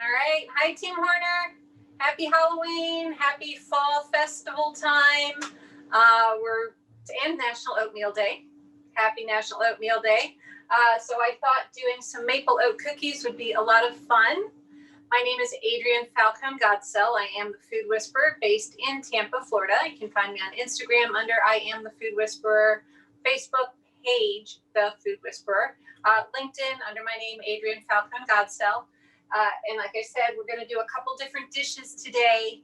All right. Hi, Team Horner. Happy Halloween. Happy Fall Festival time. And National Oatmeal Day. Happy National Oatmeal Day. So I thought doing some maple oat cookies would be a lot of fun. My name is Adrienne Falcone-Godsell. I am the Food Whisperer based in Tampa, Florida. You can find me on Instagram under I Am the Food Whisperer, Facebook page, The Food Whisperer, LinkedIn under my name, Adrienne Falcone-Godsell. And like I said, we're going to do a couple different dishes today.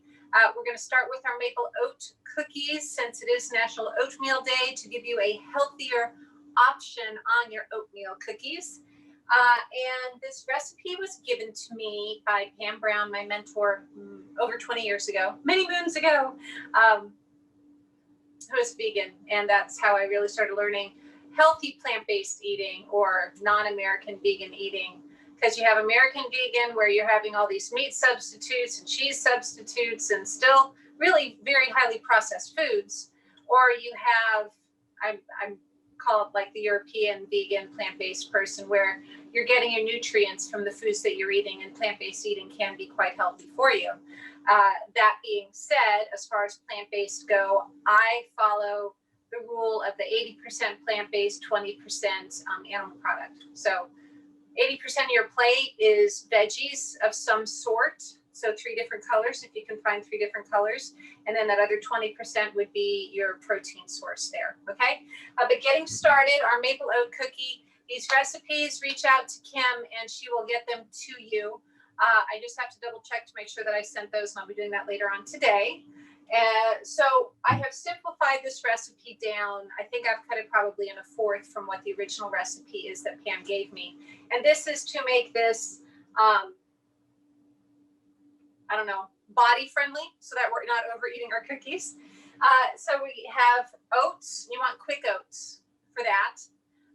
We're going to start with our maple oat cookies since it is National Oatmeal Day to give you a healthier option on your oatmeal cookies. And this recipe was given to me by Pam Brown, my mentor, over 20 years ago, many moons ago, who was vegan. And that's how I really started learning healthy plant-based eating or non-American vegan eating. Because you have American vegan where you're having all these meat substitutes and cheese substitutes and still really very highly processed foods. Or you have, I'm called like the European vegan plant-based person where you're getting your nutrients from the foods that you're eating, and plant-based eating can be quite healthy for you. That being said, as far as plant-based go, I follow the rule of the 80% plant-based, 20% animal product. So 80% of your plate is veggies of some sort. So 3 different colors, if you can find 3 different colors. And then that other 20% would be your protein source there, okay? But getting started, our maple oat cookie, these recipes, reach out to Kim and she will get them to you. I just have to double check to make sure that I sent those, and I'll be doing that later on today. So I have simplified this recipe down. I think I've cut it probably in a fourth from what the original recipe is that Pam gave me. And this is to make this, body friendly so that we're not overeating our cookies. So we have oats. You want quick oats for that.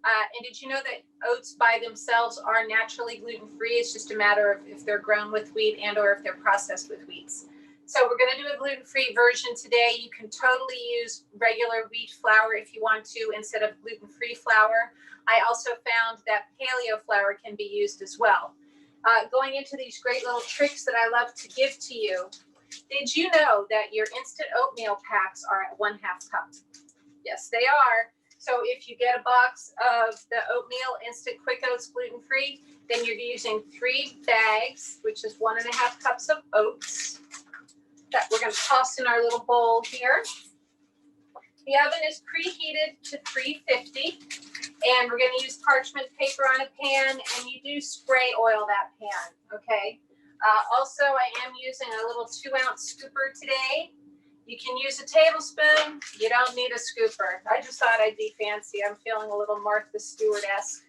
And did you know that oats by themselves are naturally gluten-free? It's just a matter of if they're grown with wheat and or if they're processed with wheats. So we're going to do a gluten-free version today. You can totally use regular wheat flour if you want to instead of gluten-free flour. I also found that paleo flour can be used as well. Going into these great little tricks that I love to give to you. Did you know that your instant oatmeal packs are at 1/2 cup? Yes, they are. So if you get a box of the oatmeal instant quick oats gluten-free, then you're using 3 bags, which is 1.5 cups of oats that we're going to toss in our little bowl here. The oven is preheated to 350, and we're going to use parchment paper on a pan, and you do spray oil that pan, okay? Also, I am using a little 2-ounce scooper today. You can use a tablespoon. You don't need a scooper. I just thought I'd be fancy. I'm feeling a little Martha Stewart-esque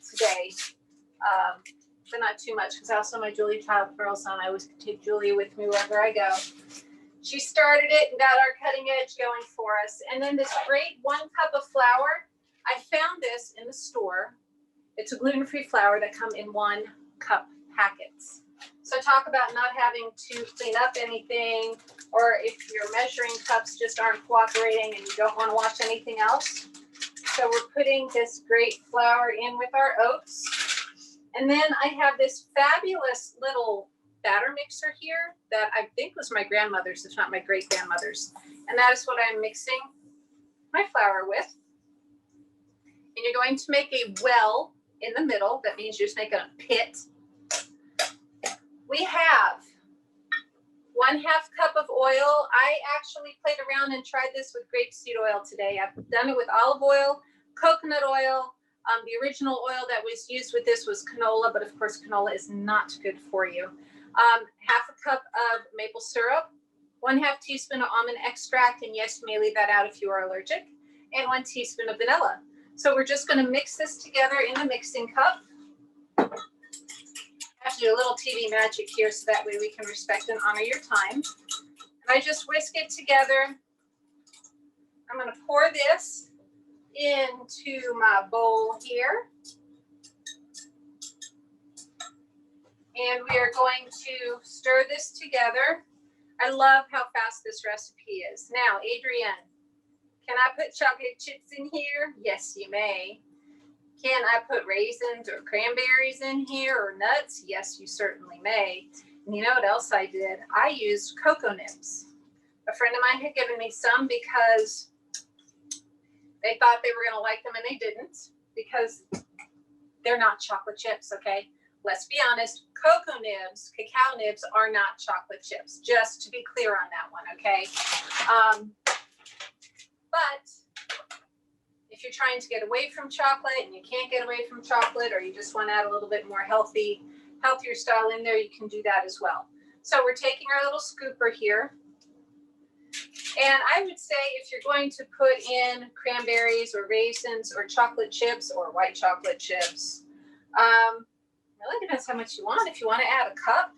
today, but not too much because I also have my Julie Child pearls on. I always take Julie with me wherever I go. She started it and got our cutting edge going for us. And then this great 1 cup of flour. I found this in the store. It's a gluten-free flour that come in 1 cup packets. So talk about not having to clean up anything, or if your measuring cups just aren't cooperating and you don't want to wash anything else. So we're putting this great flour in with our oats. And then I have this fabulous little batter mixer here that I think was my grandmother's, if not my great-grandmother's. And that is what I'm mixing my flour with. And you're going to make a well in the middle. That means you're just making a pit. We have 1/2 cup of oil. I actually played around and tried this with grapeseed oil today. I've done it with olive oil, coconut oil. The original oil that was used with this was canola, but of course canola is not good for you. 1/2 cup of maple syrup, 1/2 teaspoon of almond extract, and yes, you may leave that out if you are allergic, and 1 teaspoon of vanilla. So we're just going to mix this together in the mixing cup. I have to do a little TV magic here so that way we can respect and honor your time. And I just whisk it together. I'm going to pour this into my bowl here. And we are going to stir this together. I love how fast this recipe is. Now, Adrienne, can I put chocolate chips in here? Yes, you may. Can I put raisins or cranberries in here or nuts? Yes, you certainly may. And you know what else I did? I used cocoa nibs. A friend of mine had given me some because they thought they were going to like them and they didn't, because they're not chocolate chips, okay? Let's be honest, cocoa nibs, cacao nibs are not chocolate chips, just to be clear on that one, okay? But if you're trying to get away from chocolate and you can't get away from chocolate, or you just want to add a little bit more healthier style in there, you can do that as well. So we're taking our little scooper here. And I would say if you're going to put in cranberries or raisins or chocolate chips or white chocolate chips, really depends how much you want. If you want to add a cup,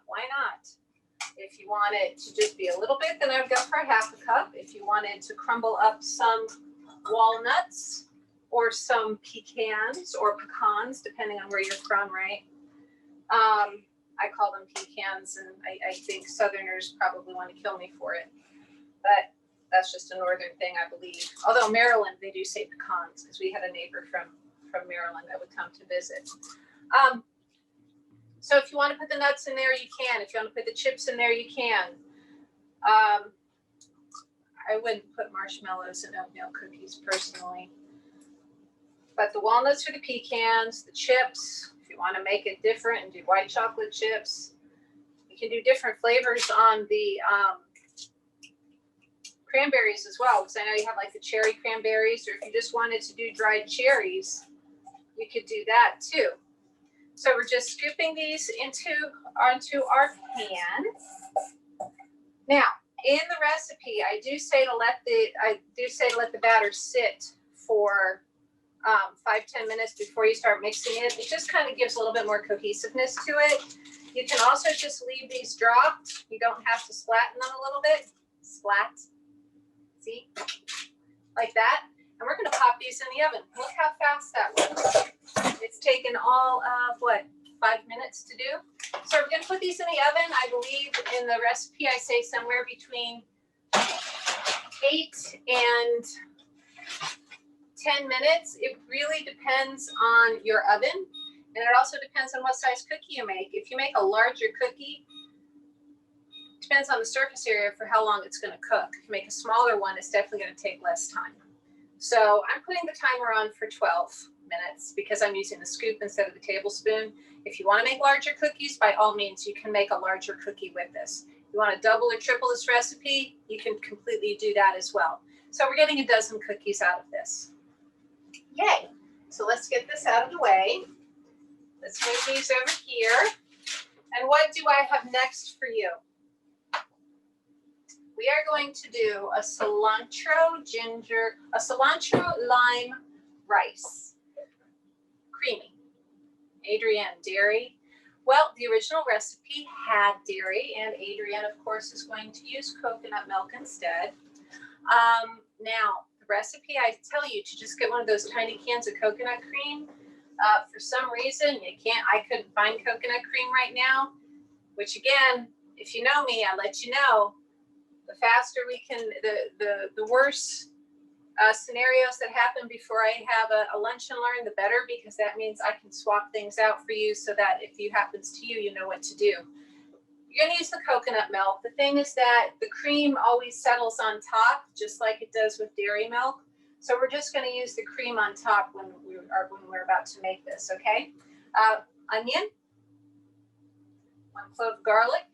why not? If you want it to just be a little bit, then I would go for a half a cup. If you wanted to crumble up some walnuts or some pecans or pecans, depending on where you're from, right? I call them pecans, and I think Southerners probably want to kill me for it. But that's just a Northern thing, I believe. Although Maryland, they do say pecans, because we had a neighbor from Maryland that would come to visit. So if you want to put the nuts in there, you can. If you want to put the chips in there, you can. I wouldn't put marshmallows in oatmeal cookies personally. But the walnuts or the pecans, the chips, if you want to make it different and do white chocolate chips, you can do different flavors on the cranberries as well, because I know you have like the cherry cranberries, or if you just wanted to do dried cherries, you could do that too. So we're just scooping these onto our pan. Now, in the recipe, I do say to let the batter sit for 5-10 minutes before you start mixing it. It just kind of gives a little bit more cohesiveness to it. You can also just leave these dropped. You don't have to slatten them a little bit. Splat. See? Like that. And we're going to pop these in the oven. Look how fast that was. It's taken all of, 5 minutes to do? So we're going to put these in the oven. I believe in the recipe I say somewhere between 8 and 10 minutes. It really depends on your oven, and it also depends on what size cookie you make. If you make a larger cookie, it depends on the surface area for how long it's going to cook. If you make a smaller one, it's definitely going to take less time. So I'm putting the timer on for 12 minutes because I'm using the scoop instead of the tablespoon. If you want to make larger cookies, by all means, you can make a larger cookie with this. If you want to double or triple this recipe, you can completely do that as well. So we're getting a dozen cookies out of this. Yay. So let's get this out of the way. Let's move these over here. And what do I have next for you? We are going to do a cilantro lime rice. Creamy. Adrienne, dairy. Well, the original recipe had dairy, and Adrienne, of course, is going to use coconut milk instead. Now, the recipe, I tell you to just get one of those tiny cans of coconut cream. For some reason, I couldn't find coconut cream right now, which again, if you know me, I let you know, the faster we can, the worse scenarios that happen before I have a lunch and learn, the better, because that means I can swap things out for you so that if it happens to you, you know what to do. You're going to use the coconut milk. The thing is that the cream always settles on top, just like it does with dairy milk. So we're just going to use the cream on top when we're about to make this, okay? Onion, 1 clove of garlic,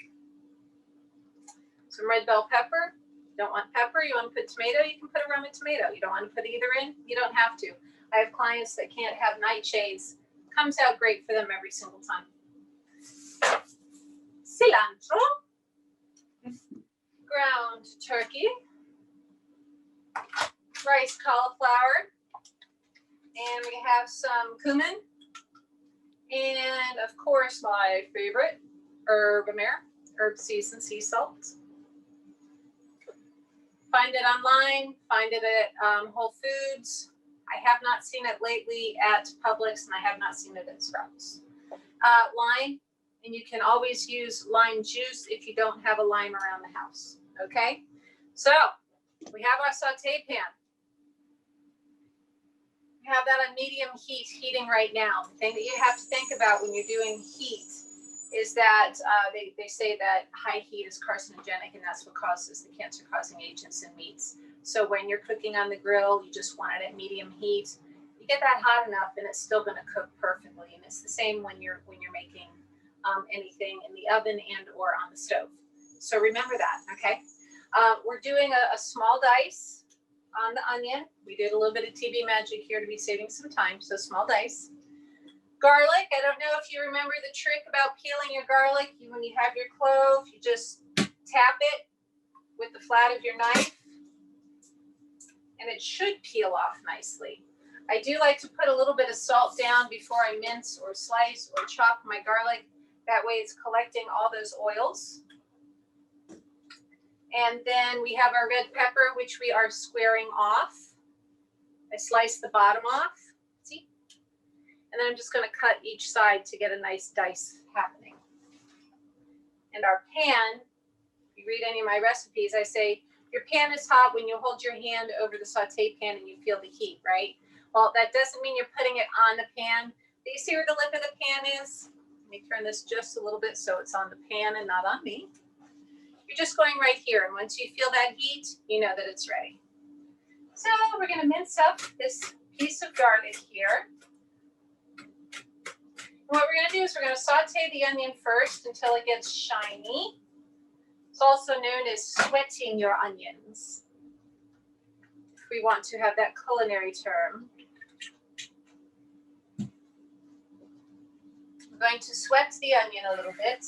some red bell pepper. You don't want pepper, you want to put tomato, you can put a Roman tomato. You don't want to put either in, you don't have to. I have clients that can't have nightshades. Comes out great for them every single time. Cilantro, ground turkey, rice cauliflower, and we have some cumin, and of course my favorite, herb seasoned sea salt. Find it online, find it at Whole Foods. I have not seen it lately at Publix, and I have not seen it at Sprouts. Lime, and you can always use lime juice if you don't have a lime around the house, okay? So we have our saute pan. We have that on medium heat, heating right now. The thing that you have to think about when you're doing heat is that they say that high heat is carcinogenic, and that's what causes the cancer-causing agents in meats. So when you're cooking on the grill, you just want it at medium heat. You get that hot enough, and it's still going to cook perfectly. And it's the same when you're making anything in the oven and or on the stove. So remember that, okay? We're doing a small dice on the onion. We did a little bit of TV magic here to be saving some time, so small dice. Garlic, I don't know if you remember the trick about peeling your garlic. When you have your clove, you just tap it with the flat of your knife, and it should peel off nicely. I do like to put a little bit of salt down before I mince or slice or chop my garlic. That way it's collecting all those oils. And then we have our red pepper, which we are squaring off. I slice the bottom off, see? And then I'm just going to cut each side to get a nice dice happening. And our pan, if you read any of my recipes, I say your pan is hot when you hold your hand over the saute pan and you feel the heat, right? Well, that doesn't mean you're putting it on the pan. Do you see where the lip of the pan is? Let me turn this just a little bit so it's on the pan and not on me. You're just going right here, and once you feel that heat, you know that it's ready. So we're going to mince up this piece of garlic here. And what we're going to do is we're going to saute the onion first until it gets shiny. It's also known as sweating your onions, if we want to have that culinary term. I'm going to sweat the onion a little bit.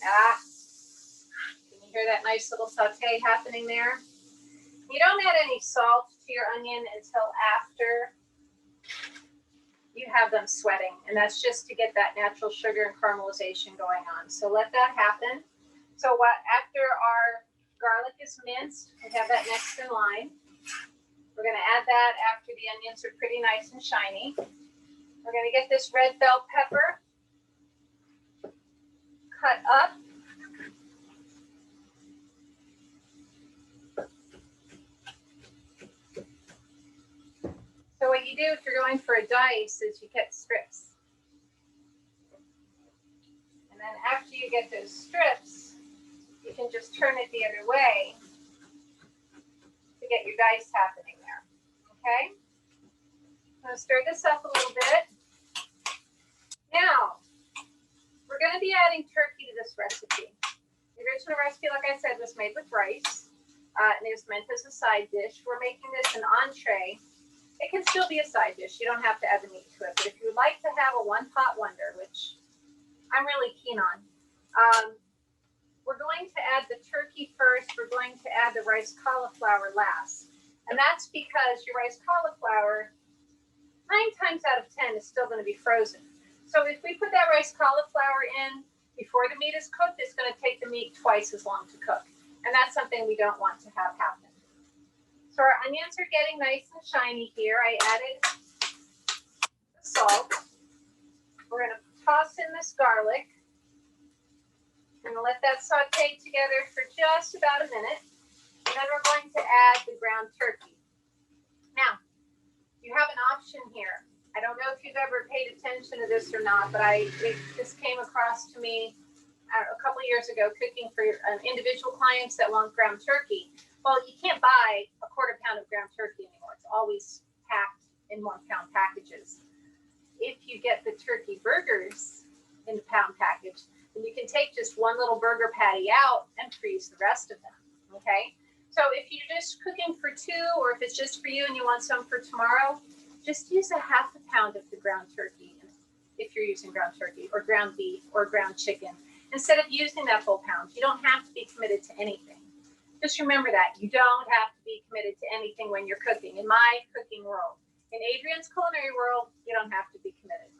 Can you hear that nice little saute happening there? You don't add any salt to your onion until after you have them sweating, and that's just to get that natural sugar and caramelization going on. So let that happen. So after our garlic is minced, we have that next in line. We're going to add that after the onions are pretty nice and shiny. We're going to get this red bell pepper cut up. So what you do if you're going for a dice is you get strips. And then after you get those strips, you can just turn it the other way to get your dice happening there. Okay? I'm going to stir this up a little bit. Now, we're going to be adding turkey to this recipe. The original recipe, like I said, was made with rice, and it was meant as a side dish. We're making this an entree. It can still be a side dish. You don't have to add the meat to it. But if you would like to have a one-pot wonder, which I'm really keen on, we're going to add the turkey first. We're going to add the rice cauliflower last. And that's because your rice cauliflower, 9 times out of 10, is still going to be frozen. So if we put that rice cauliflower in before the meat is cooked, it's going to take the meat twice as long to cook. And that's something we don't want to have happen. So our onions are getting nice and shiny here. I added the salt. We're going to toss in this garlic. We're going to let that saute together for just about a minute. And then we're going to add the ground turkey. Now, you have an option here. I don't know if you've ever paid attention to this or not, but this came across to me a couple of years ago cooking for individual clients that want ground turkey. Well, you can't buy a quarter pound of ground turkey anymore. It's always packed in 1 pound packages. If you get the turkey burgers in the pound package, then you can take just one little burger patty out and freeze the rest of them, okay? So if you're just cooking for 2, or if it's just for you and you want some for tomorrow, just use a half a pound of the ground turkey if you're using ground turkey or ground beef or ground chicken. Instead of using that full pound, you don't have to be committed to anything. Just remember that. You don't have to be committed to anything when you're cooking. In my cooking world, in Adrienne's culinary world, you don't have to be committed.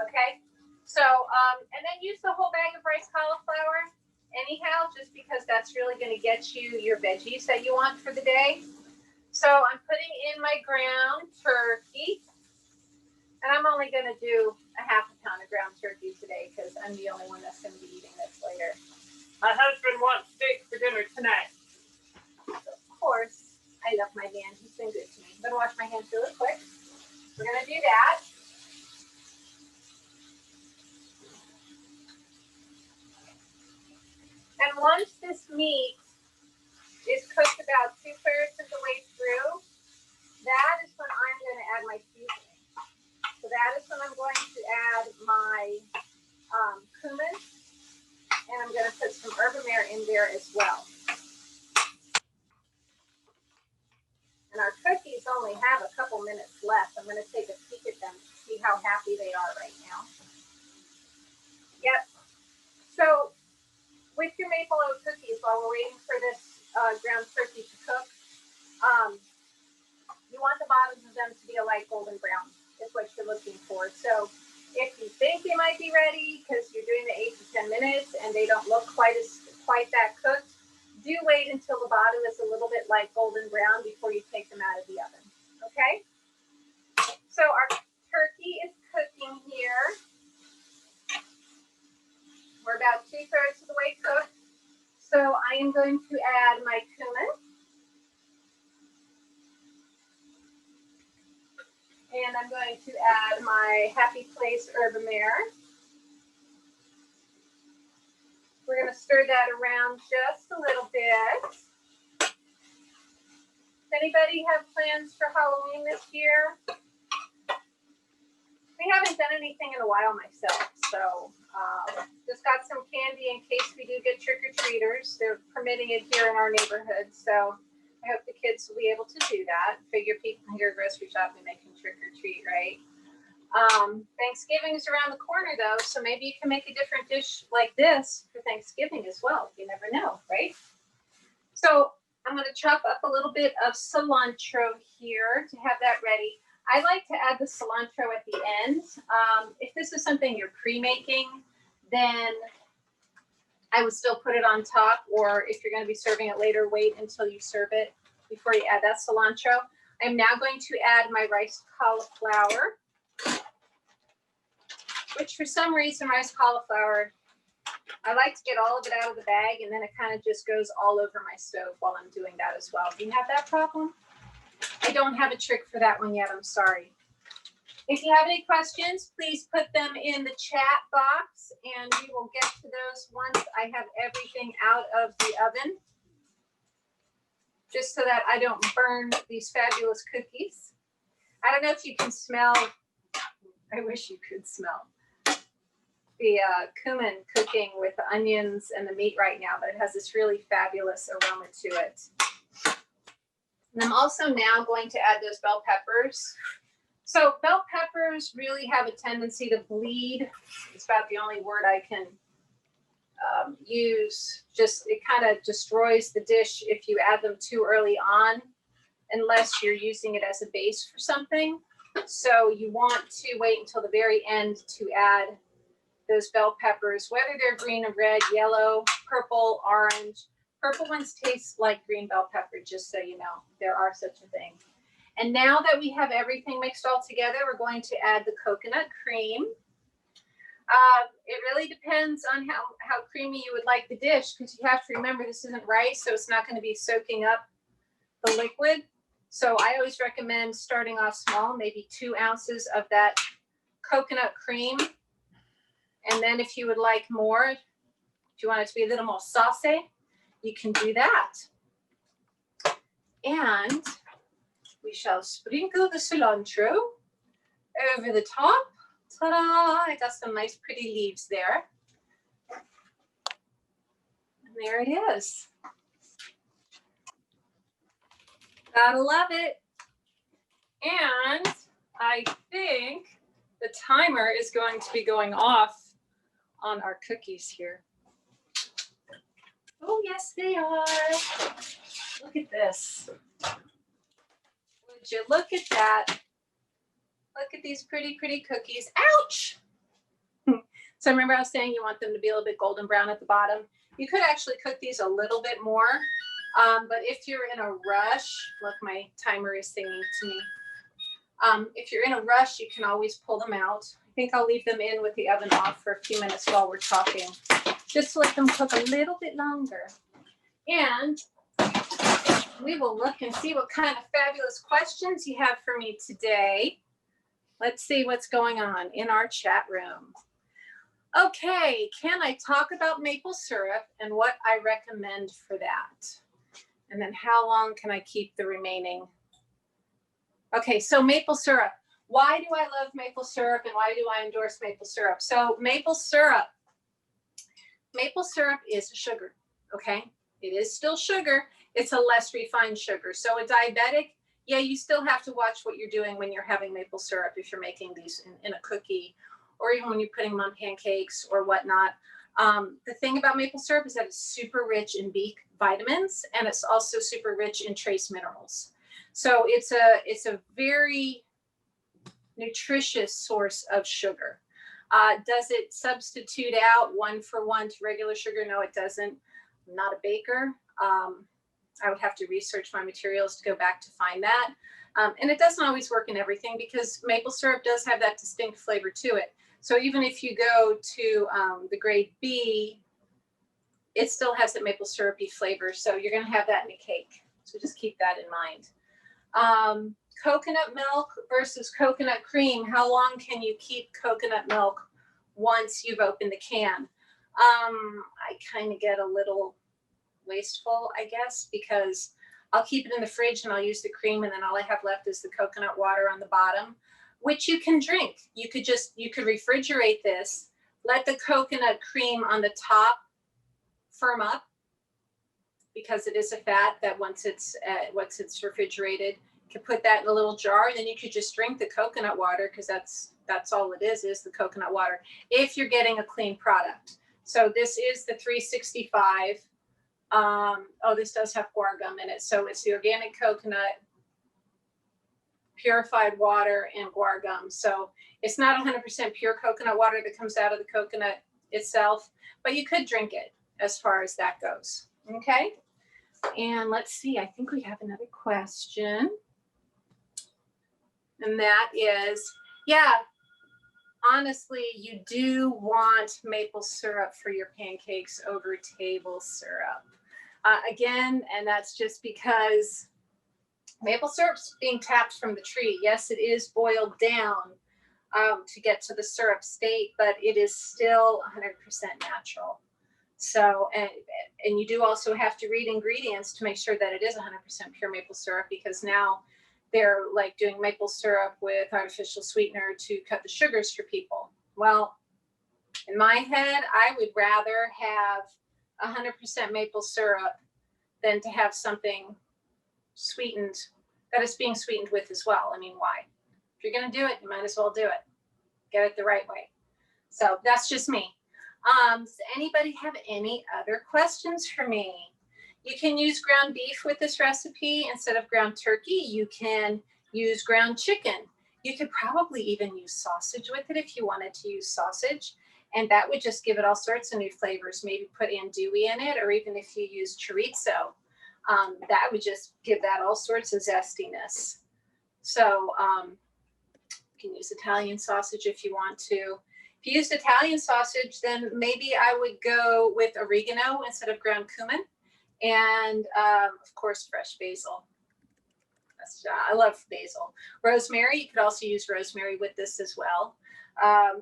Okay? So, and then use the whole bag of rice cauliflower anyhow, just because that's really going to get you your veggies that you want for the day. So I'm putting in my ground turkey, and I'm only going to do a half a pound of ground turkey today because I'm the only one that's going to be eating this later. My husband wants steak for dinner tonight. So of course, I love my man. He's been good to me. Been wash my hands really quick. We're gonna do that. And once this meat is cooked about 2/3 of the way through, that is when I'm going to add my seasoning. So that is when I'm going to add my cumin, and I'm going to put some herbamare in there as well. And our cookies only have a couple minutes left. I'm going to take a peek at them to see how happy they are right now. Yep. So with your maple oat cookies, while we're waiting for this ground turkey to cook, you want the bottoms of them to be a light golden brown is what you're looking for. So if you think they might be ready because you're doing the 8 to 10 minutes and they don't look quite that cooked, do wait until the bottom is a little bit light golden brown before you take them out of the oven. Okay? So our turkey is cooking here. We're about 2/3 of the way cooked. So I am going to add my cumin. And I'm going to add my Happy Place herbamare. We're going to stir that around just a little bit. Does anybody have plans for Halloween this year? We haven't done anything in a while myself, so just got some candy in case we do get trick-or-treaters. They're permitting it here in our neighborhood, so I hope the kids will be able to do that. Figure people here grocery shopping, they can trick-or-treat, right? Thanksgiving is around the corner, though, so maybe you can make a different dish like this for Thanksgiving as well. You never know, right? So I'm going to chop up a little bit of cilantro here to have that ready. I like to add the cilantro at the end. If this is something you're pre-making, then I would still put it on top, or if you're going to be serving it later, wait until you serve it before you add that cilantro. I'm now going to add my riced cauliflower, which for some reason riced cauliflower, I like to get all of it out of the bag, and then it kind of just goes all over my stove while I'm doing that as well. Do you have that problem? I don't have a trick for that one yet. I'm sorry. If you have any questions, please put them in the chat box, and we will get to those once I have everything out of the oven, just so that I don't burn these fabulous cookies. I don't know if you can smell. I wish you could smell the cumin cooking with the onions and the meat right now, but it has this really fabulous aroma to it. And I'm also now going to add those bell peppers. So bell peppers really have a tendency to bleed. It's about the only word I can use. Just it kind of destroys the dish if you add them too early on, unless you're using it as a base for something. So you want to wait until the very end to add those bell peppers, whether they're green or red, yellow, purple, orange. Purple ones taste like green bell pepper, just so you know. There are such a thing. And now that we have everything mixed all together, we're going to add the coconut cream. It really depends on how creamy you would like the dish, because you have to remember this isn't rice, so it's not going to be soaking up the liquid. So I always recommend starting off small, maybe 2 ounces of that coconut cream. And then if you would like more, if you want it to be a little more saucy, you can do that. And we shall sprinkle the cilantro over the top. Ta-da! I got some nice pretty leaves there. And there it is. Gotta love it. And I think the timer is going to be going off on our cookies here. Oh, yes, they are. Look at this. Would you look at that? Look at these pretty, pretty cookies. Ouch! So remember I was saying you want them to be a little bit golden brown at the bottom. You could actually cook these a little bit more. But if you're in a rush, look, my timer is singing to me. If you're in a rush, you can always pull them out. I think I'll leave them in with the oven off for a few minutes while we're talking, just to let them cook a little bit longer. And we will look and see what kind of fabulous questions you have for me today. Let's see what's going on in our chat room. Okay, can I talk about maple syrup and what I recommend for that? And then how long can I keep the remaining? Okay, so maple syrup. Why do I love maple syrup and why do I endorse maple syrup? So maple syrup is sugar, okay? It is still sugar. It's a less refined sugar. So a diabetic, yeah, you still have to watch what you're doing when you're having maple syrup if you're making these in a cookie or even when you're putting them on pancakes or whatnot. The thing about maple syrup is that it's super rich in B vitamins and it's also super rich in trace minerals. So it's a very nutritious source of sugar. Does it substitute out one for one to regular sugar? No, it doesn't. I'm not a baker. I would have to research my materials to go back to find that. And it doesn't always work in everything because maple syrup does have that distinct flavor to it. So even if you go to the grade B, it still has that maple syrupy flavor. So you're going to have that in a cake. So just keep that in mind. Coconut milk versus coconut cream. How long can you keep coconut milk once you've opened the can? I kind of get a little wasteful, I guess, because I'll keep it in the fridge and I'll use the cream and then all I have left is the coconut water on the bottom, which you can drink. You could refrigerate this, let the coconut cream on the top firm up because it is a fat that once it's refrigerated, you can put that in a little jar and then you could just drink the coconut water because that's all it is the coconut water if you're getting a clean product. So this is the 365. This does have guar gum in it. So it's the organic coconut, purified water, and guar gum. So it's not 100% pure coconut water that comes out of the coconut itself, but you could drink it as far as that goes. Okay. And let's see, I think we have another question. And that is, yeah, honestly, you do want maple syrup for your pancakes over table syrup. Again, and that's just because maple syrup's being tapped from the tree. Yes, it is boiled down to get to the syrup state, but it is still 100% natural. So, and you do also have to read ingredients to make sure that it is 100% pure maple syrup because now they're like doing maple syrup with artificial sweetener to cut the sugars for people. Well, in my head, I would rather have 100% maple syrup than to have something sweetened that is being sweetened with as well. I mean, why? If you're going to do it, you might as well do it. Get it the right way. So that's just me. Does anybody have any other questions for me? You can use ground beef with this recipe instead of ground turkey. You can use ground chicken. You could probably even use sausage with it if you wanted to use sausage. And that would just give it all sorts of new flavors. Maybe put andouille in it, or even if you use chorizo, that would just give that all sorts of zestiness. So you can use Italian sausage if you want to. If you use Italian sausage, then maybe I would go with oregano instead of ground cumin. And of course, fresh basil. I love basil. Rosemary, you could also use rosemary with this as well.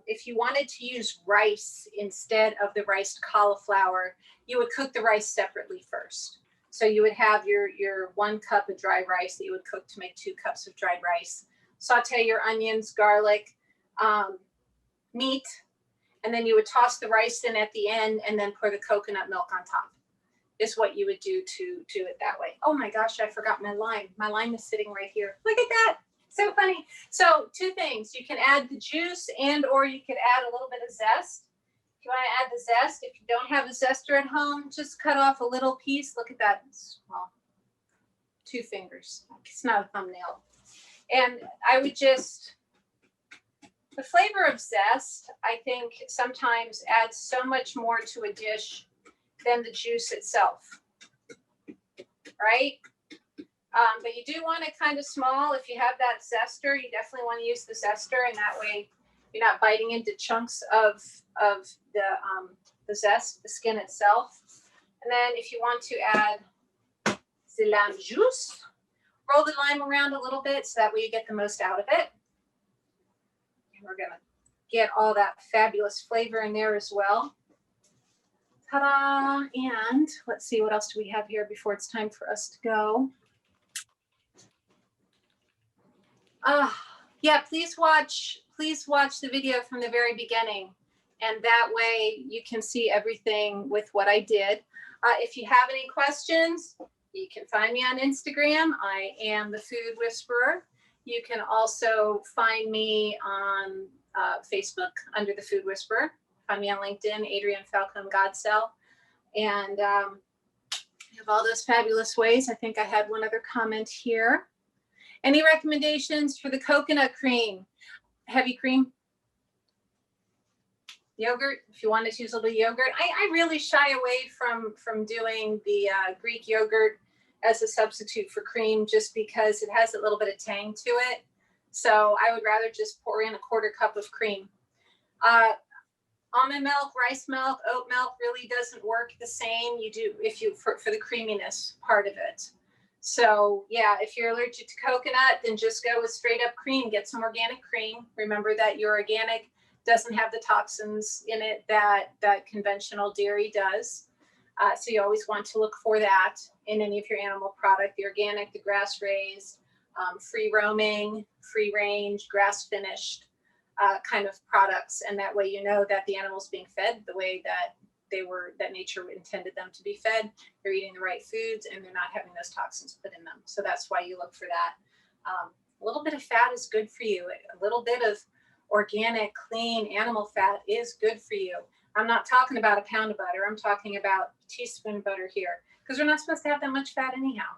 If you wanted to use rice instead of the riced cauliflower, you would cook the rice separately first. So you would have your 1 cup of dry rice that you would cook to make 2 cups of dried rice. Saute your onions, garlic, meat, and then you would toss the rice in at the end and then pour the coconut milk on top is what you would do to do it that way. Oh my gosh, I forgot my lime. My lime is sitting right here. Look at that. So funny. So 2 things. You can add the juice and or you could add a little bit of zest. If you want to add the zest, if you don't have a zester at home, just cut off a little piece. Look at that. Well, 2 fingers. It's not a thumbnail. And I would just, the flavor of zest, I think sometimes adds so much more to a dish than the juice itself, right? But you do want it kind of small. If you have that zester, you definitely want to use the zester, and that way you're not biting into chunks of the zest, the skin itself. And then if you want to add the lime juice. Roll the lime around a little bit so that way you get the most out of it. And we're going to get all that fabulous flavor in there as well. Ta-da! And let's see, what else do we have here before it's time for us to go? Yeah, please watch the video from the very beginning. And that way you can see everything with what I did. If you have any questions, you can find me on Instagram. I am the Food Whisperer. You can also find me on Facebook under the Food Whisperer. Find me on LinkedIn, Adrienne Falcone Godsell. And I have all those fabulous ways. I think I had one other comment here. Any recommendations for the coconut cream? Heavy cream? Yogurt, if you wanted to use a little yogurt. I really shy away from doing the Greek yogurt as a substitute for cream just because it has a little bit of tang to it. So I would rather just pour in a 1/4 cup of cream. Almond milk, rice milk, oat milk really doesn't work the same. You do if you for the creaminess part of it. So yeah, if you're allergic to coconut, then just go with straight up cream. Get some organic cream. Remember that your organic doesn't have the toxins in it that conventional dairy does. So you always want to look for that in any of your animal product, the organic, the grass raised, free roaming, free range, grass finished kind of products. And that way you know that the animal's being fed the way that nature intended them to be fed. They're eating the right foods and they're not having those toxins put in them. So that's why you look for that. A little bit of fat is good for you. A little bit of organic, clean animal fat is good for you. I'm not talking about a pound of butter. I'm talking about a teaspoon of butter here because we're not supposed to have that much fat anyhow.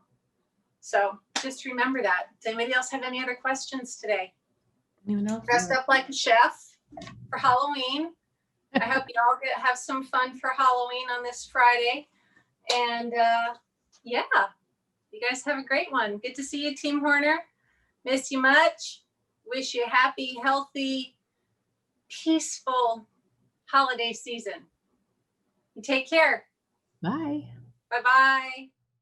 So just remember that. Does anybody else have any other questions today? Dressed up like a chef for Halloween. I hope you all have some fun for Halloween on this Friday. And yeah, you guys have a great one. Good to see you, Team Horner. Miss you much. Wish you a happy, healthy, peaceful holiday season. You take care. Bye. Bye-bye.